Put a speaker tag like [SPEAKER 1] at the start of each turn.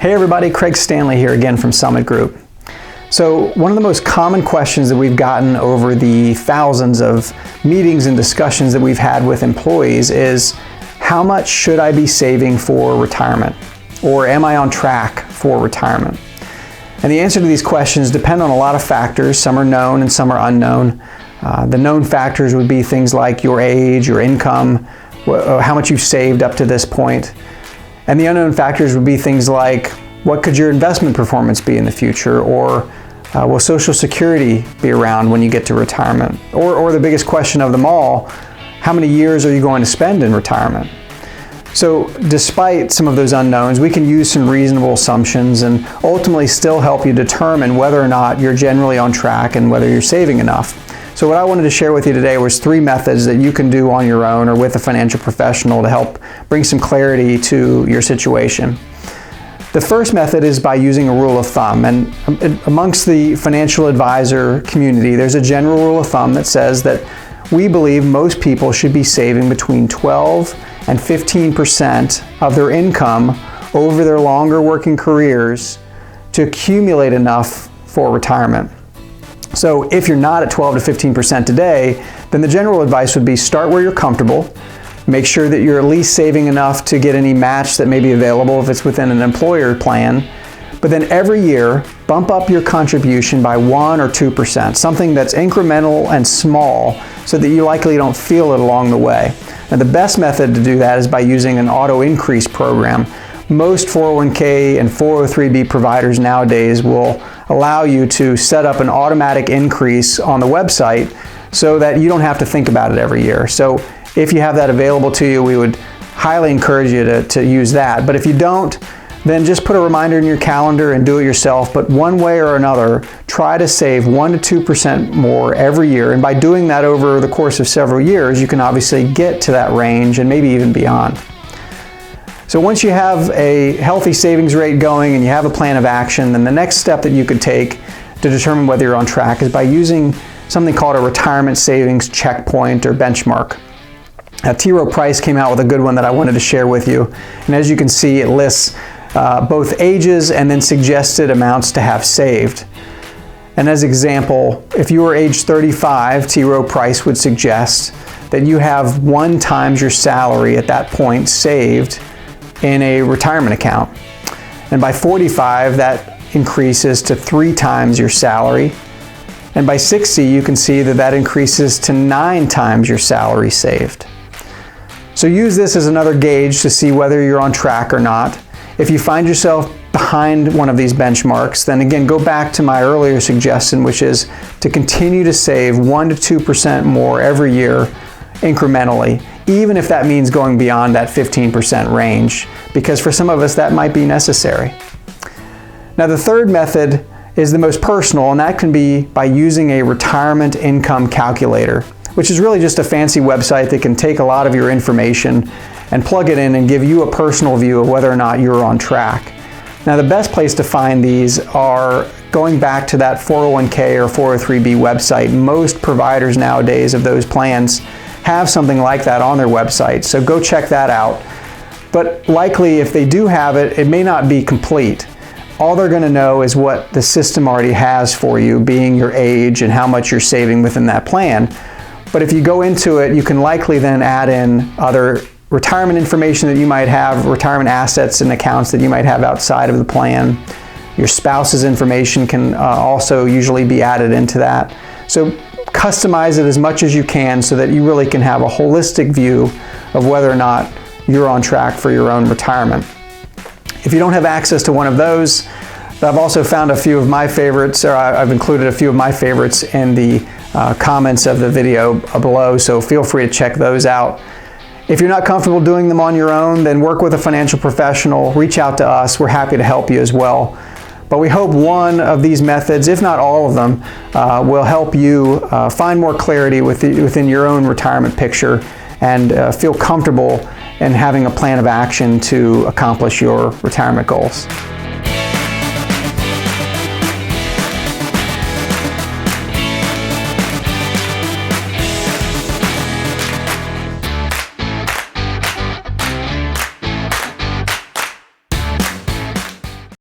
[SPEAKER 1] Hey everybody, Craig Stanley here again from Summit Group. So one of the most common questions that we've gotten over the thousands of meetings and discussions that we've had with employees is, how much should I be saving for retirement? Or am I on track for retirement? And the answer to these questions depend on a lot of factors. Some are known and some are unknown. The known factors would be things like your age, your income, how much you've saved up to this point. And the unknown factors would be things like, what could your investment performance be in the future? Or will Social Security be around when you get to retirement? Or the biggest question of them all, how many years are you going to spend in retirement? So despite some of those unknowns, we can use some reasonable assumptions and ultimately still help you determine whether or not you're generally on track and whether you're saving enough. So what I wanted to share with you today was 3 methods that you can do on your own or with a financial professional to help bring some clarity to your situation. The first method is by using a rule of thumb, and amongst the financial advisor community, there's a general rule of thumb that says that we believe most people should be saving between 12 and 15% of their income over their longer working careers to accumulate enough for retirement. So if you're not at 12 to 15% today, then the general advice would be start where you're comfortable. Make sure that you're at least saving enough to get any match that may be available if it's within an employer plan. But then every year, bump up your contribution by 1 or 2%, something that's incremental and small so that you likely don't feel it along the way. Now the best method to do that is by using an auto increase program. Most 401k and 403b providers nowadays will allow you to set up an automatic increase on the website so that you don't have to think about it every year. So if you have that available to you, we would highly encourage you to use that. But if you don't, then just put a reminder in your calendar and do it yourself. But one way or another, try to save 1 to 2% more every year. And by doing that over the course of several years, you can obviously get to that range and maybe even beyond. So once you have a healthy savings rate going and you have a plan of action, then the next step that you could take to determine whether you're on track is by using something called a retirement savings checkpoint or benchmark. T. Rowe Price came out with a good one that I wanted to share with you. And as you can see, it lists both ages and then suggested amounts to have saved. And as example, if you were age 35, T. Rowe Price would suggest that you have 1 times your salary at that point saved in a retirement account. And by 45, that increases to 3 times your salary. And by 60, you can see that that increases to 9 times your salary saved. So use this as another gauge to see whether you're on track or not. If you find yourself behind one of these benchmarks, then again, go back to my earlier suggestion, which is to continue to save 1 to 2% more every year incrementally, even if that means going beyond that 15% range, because for some of us that might be necessary. Now the third method is the most personal, and that can be by using a retirement income calculator, which is really just a fancy website that can take a lot of your information and plug it in and give you a personal view of whether or not you're on track. Now the best place to find these are going back to that 401k or 403b website. Most providers nowadays of those plans have something like that on their website, so go check that out. But likely if they do have it, it may not be complete. All they're going to know is what the system already has for you, being your age and how much you're saving within that plan. But if you go into it, you can likely then add in other retirement information that you might have, retirement assets and accounts that you might have outside of the plan. Your spouse's information can also usually be added into that. So customize it as much as you can so that you really can have a holistic view of whether or not you're on track for your own retirement. If you don't have access to one of those, I've also found a few of my favorites, or I've included a few of my favorites in the comments of the video below, so feel free to check those out. If you're not comfortable doing them on your own, then work with a financial professional, reach out to us, we're happy to help you as well. But we hope one of these methods, if not all of them, will help you find more clarity within your own retirement picture and feel comfortable in having a plan of action to accomplish your retirement goals.